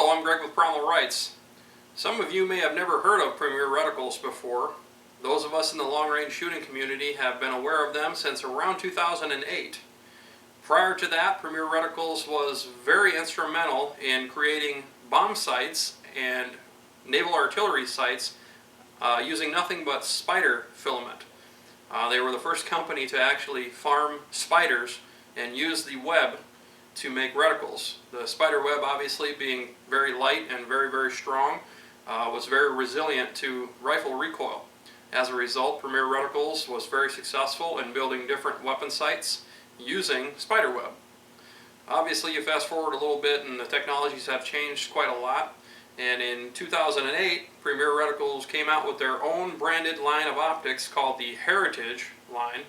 Hello, I'm Greg with Primal. Some of you may have never heard of Premier Reticles before. Those of us in the long-range shooting community have been aware of them since around 2008. Prior to that, Premier Reticles was very instrumental in creating bomb sights and naval artillery sights using nothing but spider filament. They were the first company to actually farm spiders and use the web to make reticles. The spider web, obviously being very light and very, very strong, was very resilient to rifle recoil. As a result, Premier Reticles was very successful in building different weapon sights using spider web. Obviously, you fast forward a little bit and the technologies have changed quite a lot. And in 2008, Premier Reticles came out with their own branded line of optics called the Heritage line,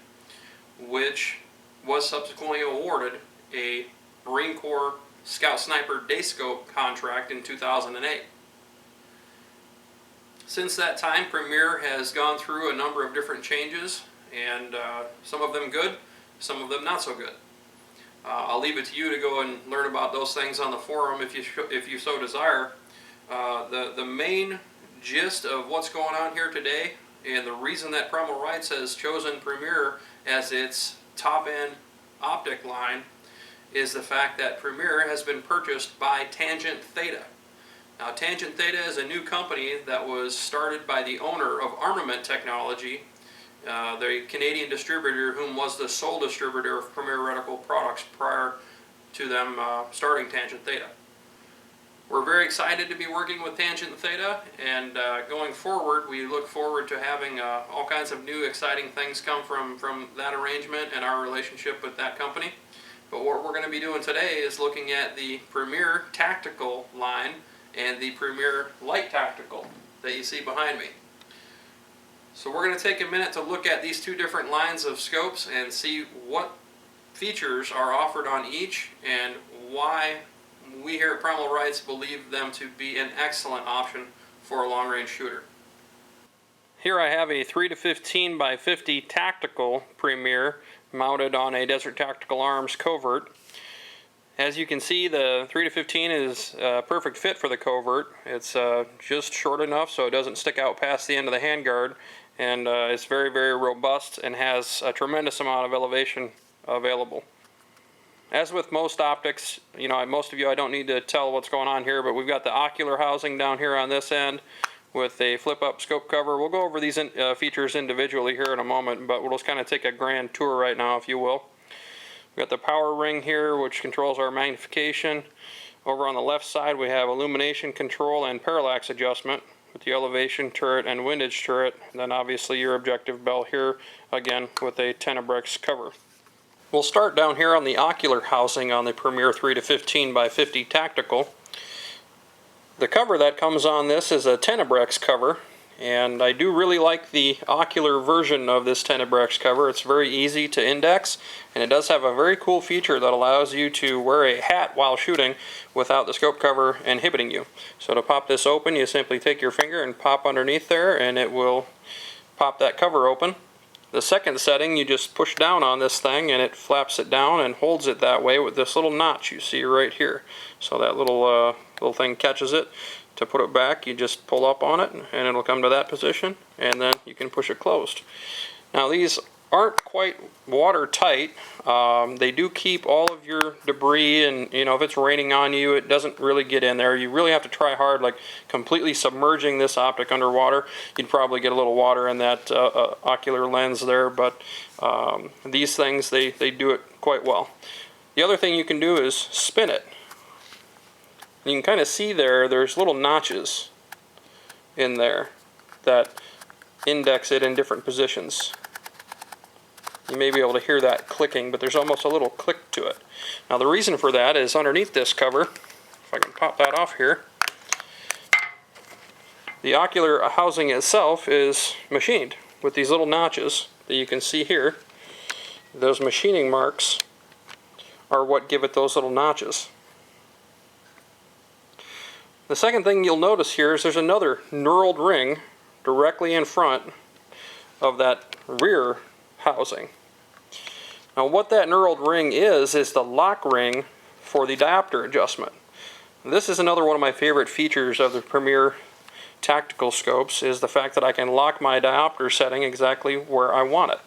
which was subsequently awarded a Marine Corps Scout Sniper Day Scope contract in 2008. Since that time, Premier has gone through a number of different changes, and some of them good, some of them not so good. I'll leave it to you to go and learn about those things on the forum if you so desire. The main gist of what's going on here today, and the reason that Primal has chosen Premier as its top-end optic line, is the fact that Premier has been purchased by Tangent Theta. Now, Tangent Theta is a new company that was started by the owner of Armament Technology, the Canadian distributor whom was the sole distributor of Premier Reticle products prior to them starting Tangent Theta. We're very excited to be working with Tangent Theta, and going forward, we look forward to having all kinds of new exciting things come from that arrangement and our relationship with that company. But what we're going to be doing today is looking at the Premier Tactical line and the Premier Light Tactical that you see behind me. So we're going to take a minute to look at these two different lines of scopes and see what features are offered on each and why we here at Primal believe them to be an excellent option for a long-range shooter. Here I have a 3-15 by 50 tactical Premier mounted on a Desert Tactical Arms covert. As you can see, the 3-15 is a perfect fit for the covert. It's just short enough so it doesn't stick out past the end of the handguard, and it's very, very robust and has a tremendous amount of elevation available. As with most optics, most of you, I don't need to tell what's going on here, but we've got the ocular housing down here on this end with a flip-up scope cover. We'll go over these features individually here in a moment, but we'll just kind of take a grand tour right now, if you will. We've got the power ring here, which controls our magnification. Over on the left side, we have illumination control and parallax adjustment with the elevation turret and windage turret. And then obviously your objective bell here, again, with a Tenebrix cover. We'll start down here on the ocular housing on the Premier 3-15 by 50 Tactical. The cover that comes on this is a Tenebrix cover, and I do really like the ocular version of this Tenebrix cover. It's very easy to index, and it does have a very cool feature that allows you to wear a hat while shooting without the scope cover inhibiting you. So to pop this open, you simply take your finger and pop underneath there, and it will pop that cover open. The second setting, you just push down on this thing and it flaps it down and holds it that way with this little notch you see right here. So that little thing catches it. To put it back, you just pull up on it and it'll come to that position, and then you can push it closed. Now, these aren't quite watertight. They do keep all of your debris, and if it's raining on you, it doesn't really get in there. You really have to try hard, like completely submerging this optic underwater. You'd probably get a little water in that ocular lens there, but these things, they do it quite well. The other thing you can do is spin it. You can kind of see there's little notches in there that index it in different positions. You may be able to hear that clicking, but there's almost a little click to it. Now, the reason for that is underneath this cover, if I can pop that off here, the ocular housing itself is machined with these little notches that you can see here. Those machining marks are what give it those little notches. The second thing you'll notice here is there's another knurled ring directly in front of that rear housing. Now, what that knurled ring is the lock ring for the diopter adjustment. This is another one of my favorite features of the Premier tactical scopes, is the fact that I can lock my diopter setting exactly where I want it.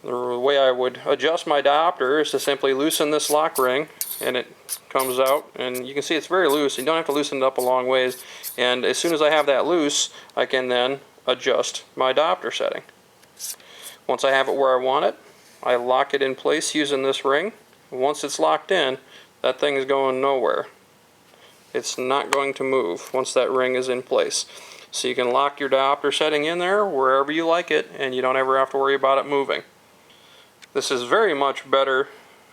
The way I would adjust my diopter is to simply loosen this lock ring, and it comes out, and you can see it's very loose. You don't have to loosen it up a long ways, and as soon as I have that loose, I can then adjust my diopter setting. Once I have it where I want it, I lock it in place using this ring. Once it's locked in, that thing is going nowhere. It's not going to move once that ring is in place. So you can lock your diopter setting in there wherever you like it, and you don't ever have to worry about it moving. This is very much better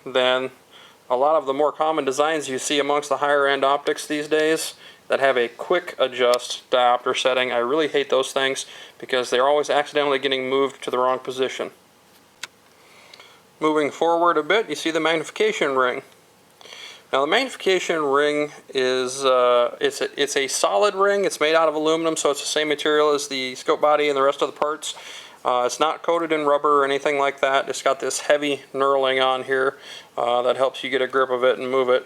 than a lot of the more common designs you see amongst the higher end optics these days that have a quick adjust diopter setting. I really hate those things because they're always accidentally getting moved to the wrong position. Moving forward a bit, you see the magnification ring. Now the magnification ring is it's a solid ring. It's made out of aluminum, so it's the same material as the scope body and the rest of the parts. It's not coated in rubber or anything like that. It's got this heavy knurling on here that helps you get a grip of it and move it.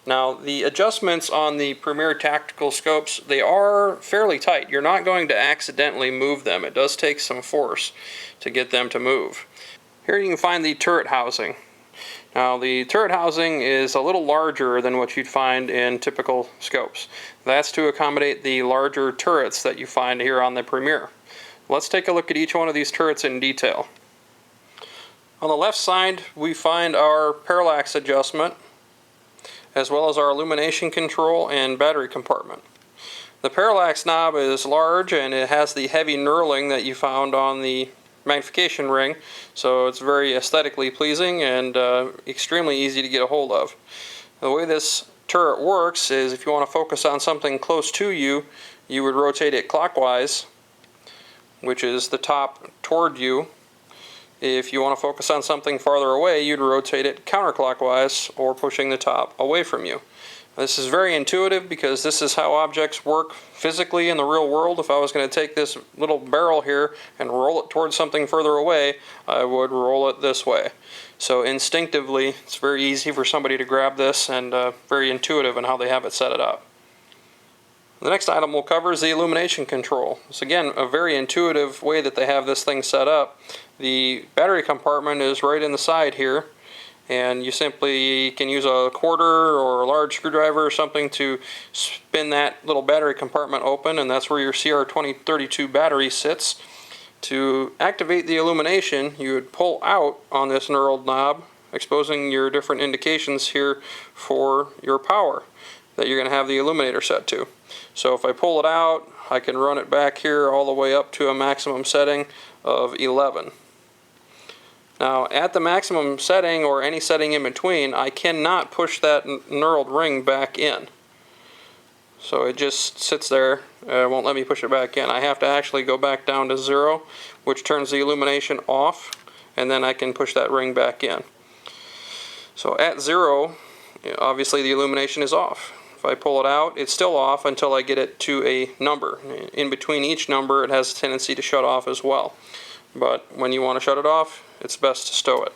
Now the adjustments on the Premier tactical scopes, they are fairly tight. You're not going to accidentally move them. It does take some force to get them to move. Here you can find the turret housing. Now the turret housing is a little larger than what you'd find in typical scopes. That's to accommodate the larger turrets that you find here on the Premier. Let's take a look at each one of these turrets in detail. On the left side we find our parallax adjustment, as well as our illumination control and battery compartment. The parallax knob is large and it has the heavy knurling that you found on the magnification ring, so it's very aesthetically pleasing and extremely easy to get a hold of. The way this turret works is if you want to focus on something close to you, you would rotate it clockwise, which is the top toward you. If you want to focus on something farther away, you'd rotate it counterclockwise or pushing the top away from you. This is very intuitive because this is how objects work physically in the real world. If I was going to take this little barrel here and roll it towards something further away, I would roll it this way. So instinctively, it's very easy for somebody to grab this, and very intuitive in how they have it set it up. The next item we'll cover is the illumination control. It's again a very intuitive way that they have this thing set up. The battery compartment is right in the side here, and you simply can use a quarter or a large screwdriver or something to spin that little battery compartment open, and that's where your CR2032 battery sits. To activate the illumination, you would pull out on this knurled knob, exposing your different indications here for your power that you're going to have the illuminator set to. So if I pull it out, I can run it back here all the way up to a maximum setting of 11. Now at the maximum setting or any setting in between, I cannot push that knurled ring back in. So it just sits there, it won't let me push it back in. I have to actually go back down to 0, which turns the illumination off, and then I can push that ring back in. So at 0, obviously the illumination is off. If I pull it out, it's still off until I get it to a number. In between each number, it has a tendency to shut off as well. But when you want to shut it off, it's best to stow it.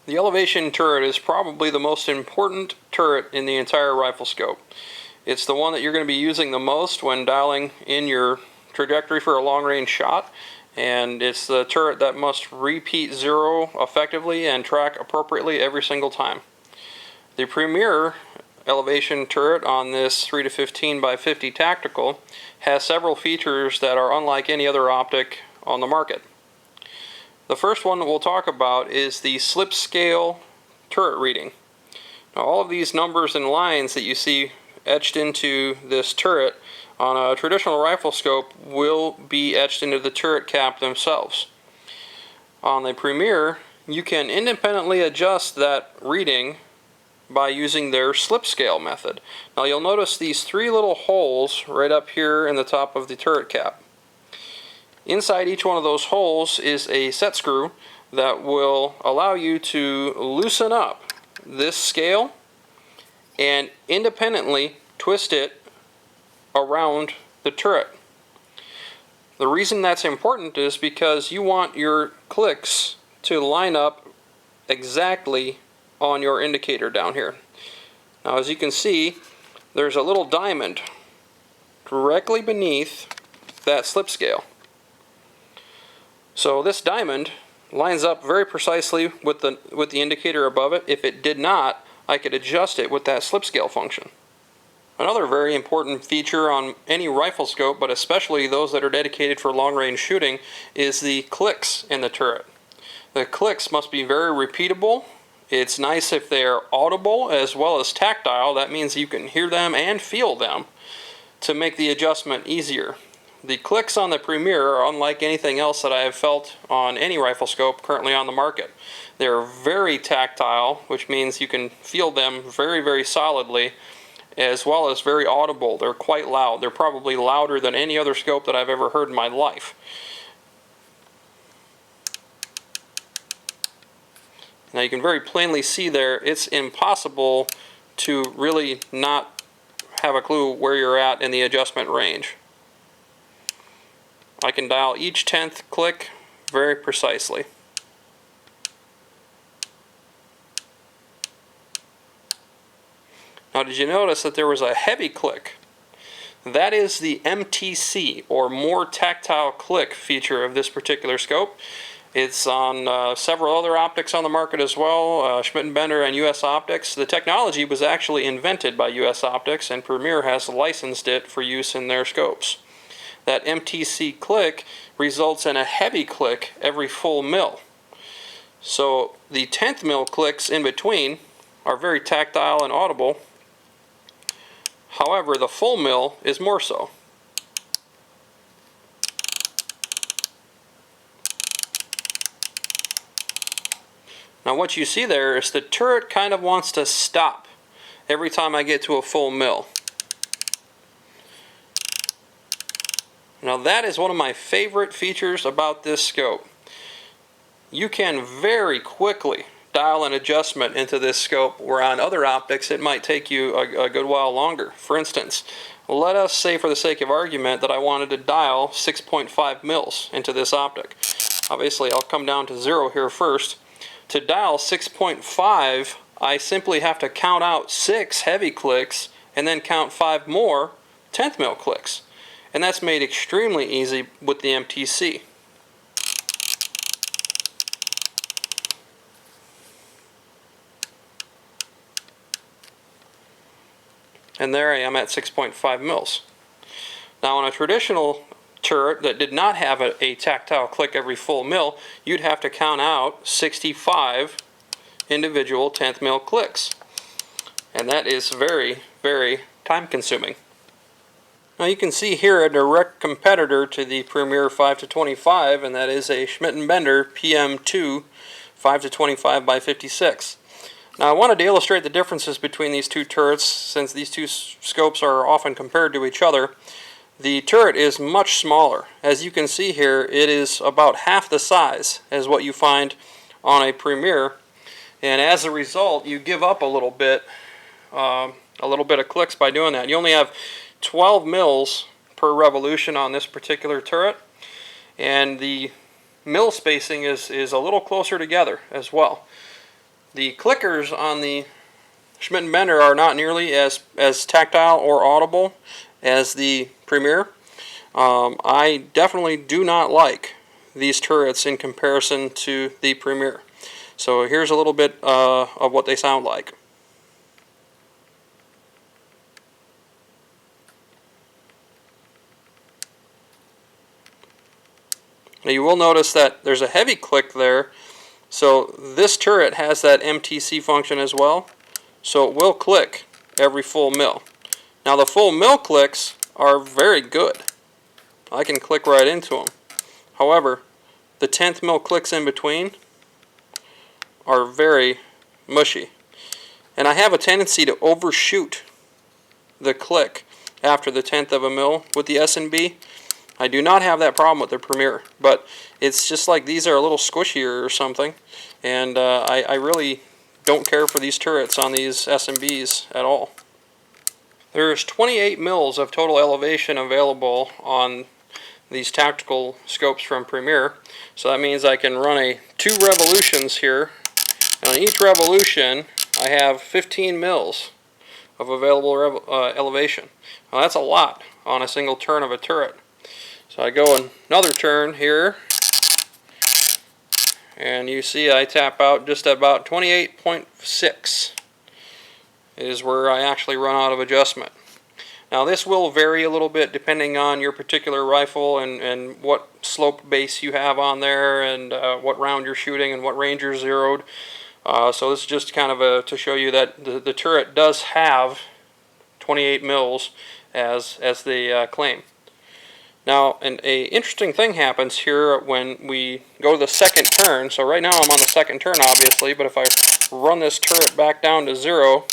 The elevation turret is probably the most important turret in the entire rifle scope. It's the one that you're going to be using the most when dialing in your trajectory for a long-range shot, and it's the turret that must repeat 0 effectively and track appropriately every single time. The Premier elevation turret on this 3-15 by 50 tactical has several features that are unlike any other optic on the market. The first one that we'll talk about is the slip scale turret reading. Now all of these numbers and lines that you see etched into this turret on a traditional rifle scope will be etched into the turret cap themselves. On the Premier, you can independently adjust that reading by using their slip scale method. Now you'll notice these 3 little holes right up here in the top of the turret cap. Inside each one of those holes is a set screw that will allow you to loosen up this scale and independently twist it around the turret. The reason that's important is because you want your clicks to line up exactly on your indicator down here. Now as you can see, there's a little diamond directly beneath that slip scale. So this diamond lines up very precisely with the indicator above it. If it did not, I could adjust it with that slip scale function. Another very important feature on any rifle scope, but especially those that are dedicated for long-range shooting, is the clicks in the turret. The clicks must be very repeatable. It's nice if they are audible as well as tactile. That means you can hear them and feel them to make the adjustment easier. The clicks on the Premier are unlike anything else that I have felt on any rifle scope currently on the market. They're very tactile, which means you can feel them very, very solidly, as well as very audible. They're quite loud. They're probably louder than any other scope that I've ever heard in my life. Now you can very plainly see there, it's impossible to really not have a clue where you're at in the adjustment range. I can dial each 10th click very precisely. Now, did you notice that there was a heavy click? That is the MTC, or more tactile click feature of this particular scope. It's on several other optics on the market as well, Schmidt & Bender and US Optics. The technology was actually invented by US Optics, and Premier has licensed it for use in their scopes. That MTC click results in a heavy click every full mil. So the 10th mil clicks in between are very tactile and audible. However, the full mil is more so. Now what you see there is the turret kind of wants to stop every time I get to a full mil. Now that is one of my favorite features about this scope. You can very quickly dial an adjustment into this scope, where on other optics it might take you a good while longer. For instance, let us say for the sake of argument that I wanted to dial 6.5 mils into this optic. Obviously I'll come down to 0 here first. To dial 6.5, I simply have to count out 6 heavy clicks and then count 5 more 10th mil clicks. And that's made extremely easy with the MTC. And there I am at 6.5 mils. Now on a traditional turret that did not have a tactile click every full mil, you'd have to count out 65 individual 10th mil clicks. And that is very, very time consuming. Now you can see here a direct competitor to the Premier 5-25, and that is a Schmidt & Bender PM2 5-25 by 56. Now I wanted to illustrate the differences between these two turrets, since these two scopes are often compared to each other. The turret is much smaller. As you can see here, it is about half the size as what you find on a Premier, and as a result you give up a little bit of clicks by doing that. You only have 12 mils per revolution on this particular turret, and the mil spacing is a little closer together as well. The clickers on the Schmidt & Bender are not nearly as tactile or audible as the Premier. I definitely do not like these turrets in comparison to the Premier. So here's a little bit of what they sound like. Now you will notice that there's a heavy click there. So this turret has that MTC function as well, so it will click every full mil. Now the full mil clicks are very good. I can click right into them. However, the 10th mil clicks in between are very mushy. And I have a tendency to overshoot the click after the 10th of a mil with the S&B. I do not have that problem with the Premier, but it's just like these are a little squishier or something, and I really don't care for these turrets on these S&Bs at all. There's 28 mils of total elevation available on these tactical scopes from Premier, so that means I can run 2 revolutions here, and on each revolution I have 15 mils of available elevation. Now that's a lot on a single turn of a turret. So I go another turn here, and you see I tap out just at about 28.6 is where I actually run out of adjustment. Now this will vary a little bit depending on your particular rifle and what slope base you have on there, and what round you're shooting and what range you're zeroed. So this is just kind of to show you that the turret does have 28 mils as they claim. Now, an interesting thing happens here when we go to the second turn. So right now I'm on the second turn, obviously, but if I run this turret back down to 0,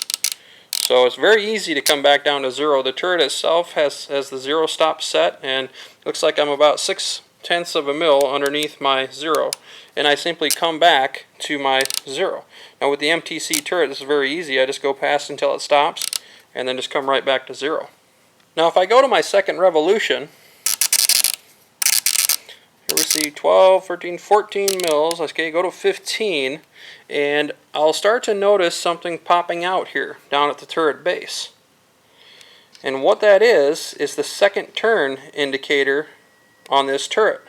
so it's very easy to come back down to 0. The turret itself has the 0 stop set, and looks like I'm about 0.6 of a mil underneath my 0. And I simply come back to my 0. Now with the MTC turret, this is very easy. I just go past until it stops, and then just come right back to 0. Now if I go to my second revolution, here we see 12, 13, 14 mils. Okay, go to 15, and I'll start to notice something popping out here down at the turret base. And what that is the second turn indicator on this turret.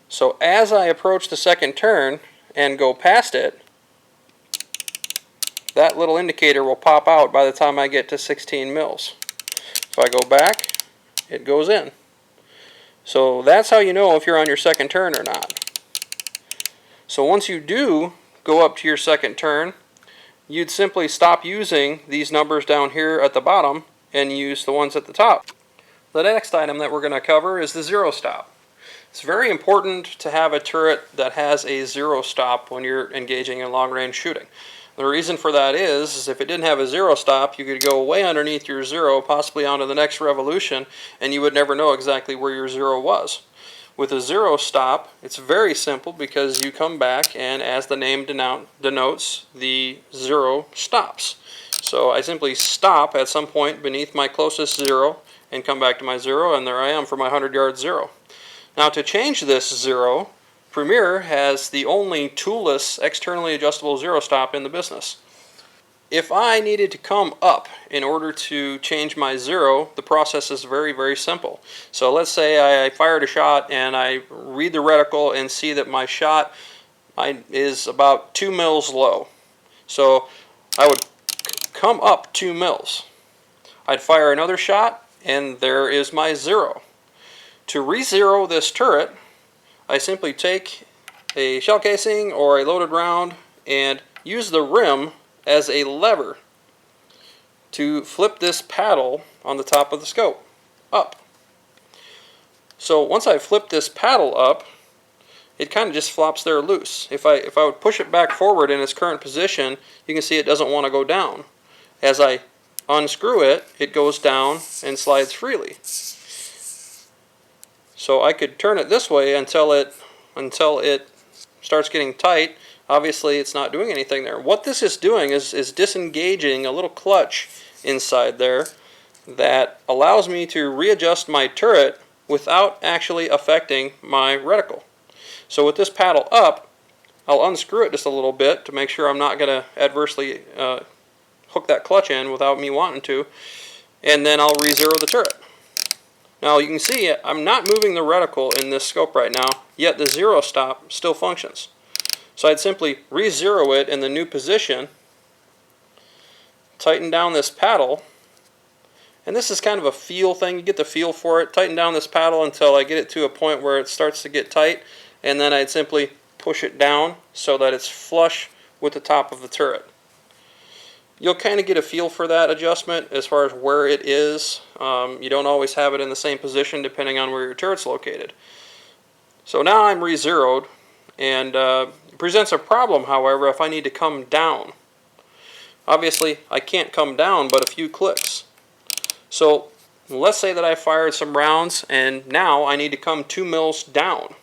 So as I approach the second turn and go past it, that little indicator will pop out by the time I get to 16 mils. If I go back, it goes in. So that's how you know if you're on your second turn or not. So once you do go up to your second turn, you'd simply stop using these numbers down here at the bottom and use the ones at the top. The next item that we're going to cover is the 0 stop. It's very important to have a turret that has a 0 stop when you're engaging in long range shooting. The reason for that is if it didn't have a 0 stop, you could go way underneath your 0, possibly onto the next revolution, and you would never know exactly where your 0 was. With a 0 stop, it's very simple because you come back, and as the name denotes, the 0 stops. So I simply stop at some point beneath my closest 0 and come back to my 0, and there I am for my 100-yard 0. Now to change this 0, Premier has the only toolless, externally adjustable 0 stop in the business. If I needed to come up in order to change my 0, the process is very, very simple. So let's say I fired a shot and I read the reticle and see that my shot is about 2 mils low. So I would come up 2 mils. I'd fire another shot, and there is my 0. To re-zero this turret, I simply take a shell casing or a loaded round and use the rim as a lever to flip this paddle on the top of the scope up. So once I flip this paddle up, it kind of just flops there loose. If I would push it back forward in its current position, you can see it doesn't want to go down. As I unscrew it, it goes down and slides freely. So I could turn it this way until it starts getting tight. Obviously it's not doing anything there. What this is doing is disengaging a little clutch inside there that allows me to readjust my turret without actually affecting my reticle. So with this paddle up, I'll unscrew it just a little bit to make sure I'm not going to adversely hook that clutch in without me wanting to, and then I'll re-zero the turret. Now you can see I'm not moving the reticle in this scope right now, yet the 0 stop still functions. So I'd simply re-zero it in the new position, tighten down this paddle, and this is kind of a feel thing. You get the feel for it. Tighten down this paddle until I get it to a point where it starts to get tight, and then I'd simply push it down so that it's flush with the top of the turret. You'll kind of get a feel for that adjustment as far as where it is. You don't always have it in the same position depending on where your turret's located. So now I'm re-zeroed, and it presents a problem, however, if I need to come down. Obviously I can't come down but a few clicks. So let's say that I fired some rounds and now I need to come 2 mils down.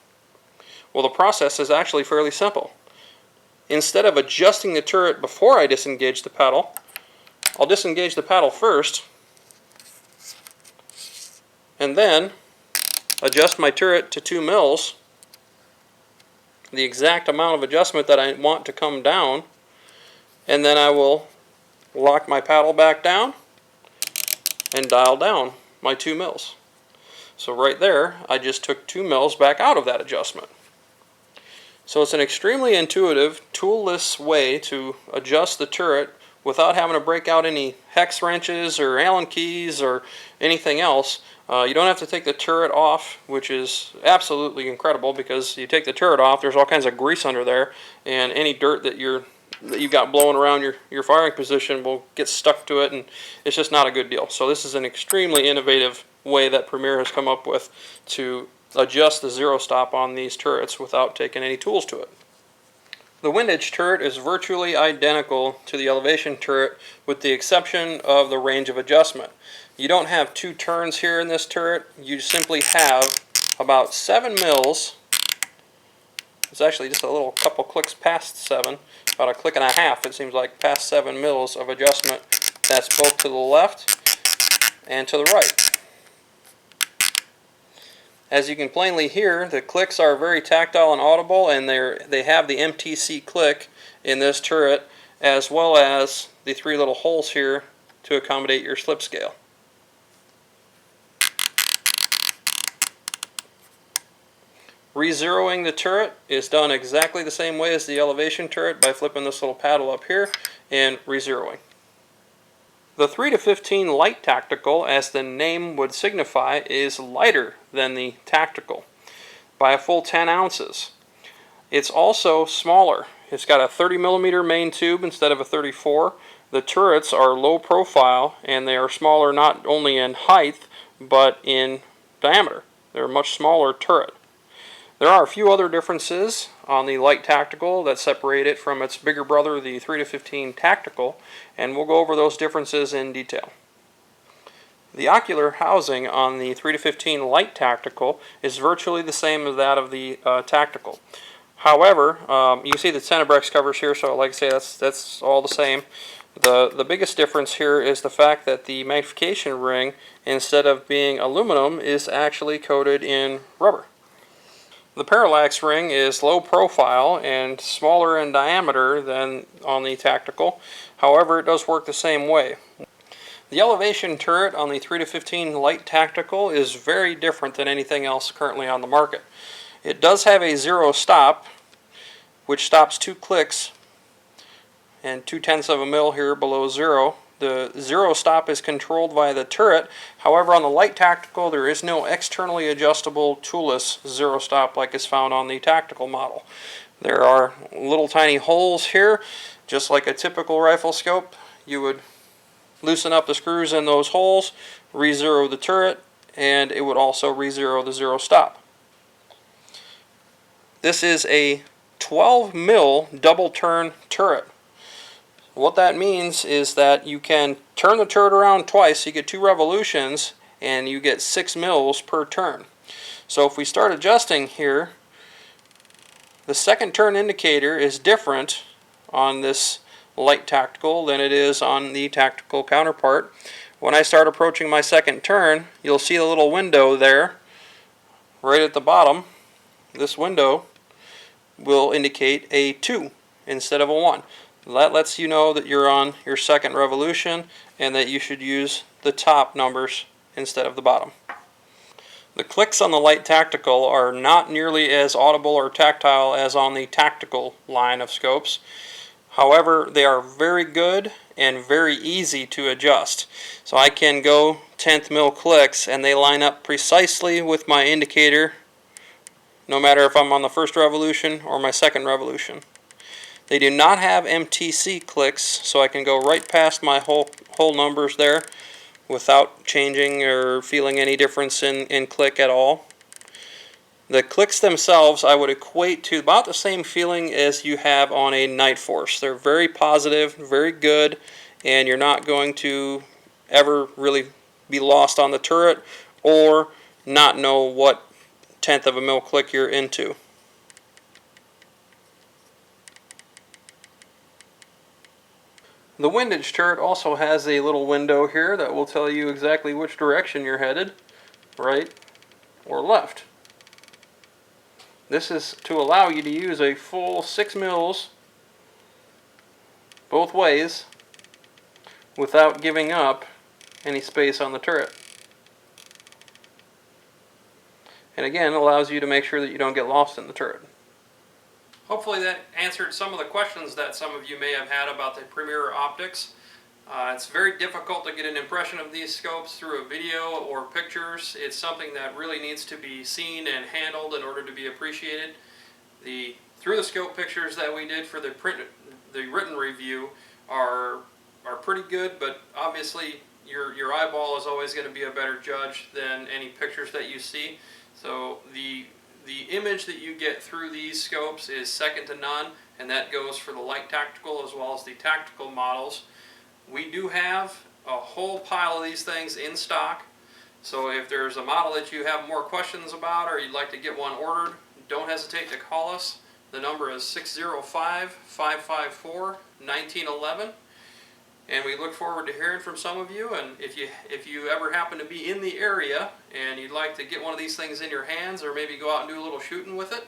Well, the process is actually fairly simple. Instead of adjusting the turret before I disengage the paddle, I'll disengage the paddle first and then adjust my turret to 2 mils, the exact amount of adjustment that I want to come down, and then I will lock my paddle back down, and dial down my 2 mils. So right there, I just took 2 mils back out of that adjustment. So it's an extremely intuitive, toolless way to adjust the turret without having to break out any hex wrenches or Allen keys or anything else. You don't have to take the turret off, which is absolutely incredible, because you take the turret off, there's all kinds of grease under there, and any dirt that you've got blowing around your firing position will get stuck to it, and it's just not a good deal. So this is an extremely innovative way that Premier has come up with to adjust the zero stop on these turrets without taking any tools to it. The windage turret is virtually identical to the elevation turret, with the exception of the range of adjustment. You don't have 2 turns here in this turret. You simply have about 7 mils. It's actually just a little couple clicks past 7, about a click and a half, it seems like, past 7 mils of adjustment. That's both to the left and to the right. As you can plainly hear, the clicks are very tactile and audible, and they have the MTC click in this turret, as well as the 3 little holes here to accommodate your slip scale. Re-zeroing the turret is done exactly the same way as the elevation turret, by flipping this little paddle up here and re-zeroing. The 3 to 15 light tactical, as the name would signify, is lighter than the tactical by a full 10 ounces. It's also smaller. It's got a 30 millimeter main tube instead of a 34. The turrets are low profile, and they are smaller not only in height but in diameter. They're a much smaller turret. There are a few other differences on the light tactical that separate it from its bigger brother, the 3 to 15 tactical, and we'll go over those differences in detail. The ocular housing on the 3 to 15 light tactical is virtually the same as that of the tactical. However, you see the Tenebrex covers here, so like I say, that's all the same. The biggest difference here is the fact that the magnification ring, instead of being aluminum, is actually coated in rubber. The parallax ring is low profile and smaller in diameter than on the tactical. However, it does work the same way. The elevation turret on the 3 to 15 light tactical is very different than anything else currently on the market. It does have a zero stop, which stops 2 clicks and 0.2 of a mil here below zero. The zero stop is controlled by the turret. However, on the light tactical, there is no externally adjustable toolless zero stop like is found on the tactical model. There are little tiny holes here, just like a typical rifle scope. You would loosen up the screws in those holes, re-zero the turret, and it would also re-zero the zero stop. This is a 12 mil double turn turret. What that means is that you can turn the turret around twice, you get 2 revolutions, and you get 6 mils per turn. So if we start adjusting here, the second turn indicator is different on this light tactical than it is on the tactical counterpart. When I start approaching my second turn, you'll see the little window there, right at the bottom. This window will indicate a 2 instead of a 1. That lets you know that you're on your second revolution and that you should use the top numbers instead of the bottom. The clicks on the light tactical are not nearly as audible or tactile as on the tactical line of scopes. However, they are very good and very easy to adjust. So I can go 10th mil clicks and they line up precisely with my indicator, no matter if I'm on the first revolution or my second revolution. They do not have MTC clicks, so I can go right past my whole numbers there without changing or feeling any difference in click at all. The clicks themselves I would equate to about the same feeling as you have on a Night Force. They're very positive, very good, and you're not going to ever really be lost on the turret or not know what 10th of a mil click you're into. The windage turret also has a little window here that will tell you exactly which direction you're headed, right or left. This is to allow you to use a full 6 mils both ways without giving up any space on the turret. And again, it allows you to make sure that you don't get lost in the turret. Hopefully that answered some of the questions that some of you may have had about the Primal optics. It's very difficult to get an impression of these scopes through a video or pictures. It's something that really needs to be seen and handled in order to be appreciated. The through the scope pictures that we did for the written review are pretty good, but obviously your eyeball is always going to be a better judge than any pictures that you see. So the image that you get through these scopes is second to none, and that goes for the light tactical as well as the tactical models. We do have a whole pile of these things in stock, so if there's a model that you have more questions about or you'd like to get one ordered, don't hesitate to call us. The number is 605-554-1911. And we look forward to hearing from some of you. And if you ever happen to be in the area and you'd like to get one of these things in your hands or maybe go out and do a little shooting with it,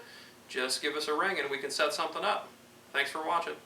just give us a ring and we can set something up. Thanks for watching.